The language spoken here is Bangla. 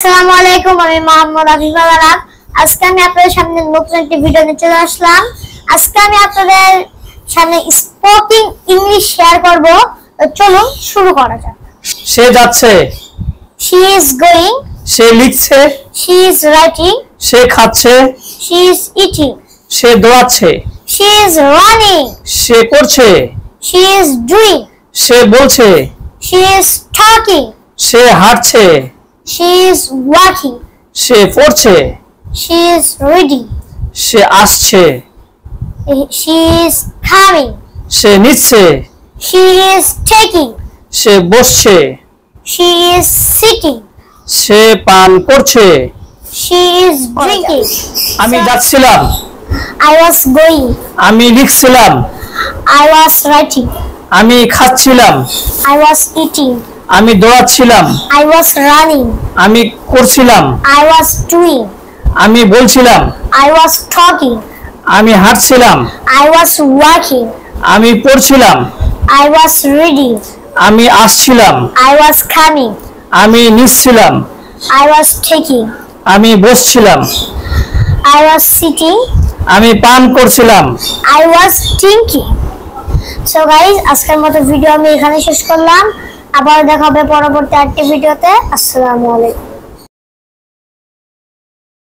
আসসালামু আলাইকুম, আমি মোহাম্মদ আফিফুল আলম। আজকে আমি আপনাদের সামনে নতুন একটি ভিডিও নিয়ে চলে আসলাম। আজকে আমি আপনাদের সামনে স্পোকিং ইংলিশ শেয়ার করব। চলুন শুরু করা যাক। সে যাচ্ছে, she is going, সে লিখছে, she is writing, সে খাচ্ছে, she is eating, সে দৌড়াচ্ছে, she is running, সে করছে, she is doing, সে বলছে, she is talking, সে হাঁটছে, she is walking, সে পড়ছে, she is reading, সে আসছে, she is coming, সে নিচ্ছে, she is taking, সে বসছে, she is sitting, সে পান করছে। she is drinking. আমি যাচ্ছিলাম, I was going, আমি লিখছিলাম, I was writing, আমি খাচ্ছিলাম, I was eating, আমি দৌড়াচ্ছিলাম, I was running, আমি করছিলাম, I was doing, আমি বলছিলাম, I was talking, আমি হাঁটছিলাম, I was walking, আমি পড়ছিলাম, I was reading, আমি আসছিলাম, I was coming, আমি নিচ্ছিলাম, I was taking, আমি বসছিলাম, I was sitting, আমি পান করছিলাম। I was drinking. So guys, আজকের মতো ভিডিও আমি এখানে শেষ করলাম। আবার দেখা হবে পরবর্তী আরেকটি ভিডিওতে। আসসালামু আলাইকুম।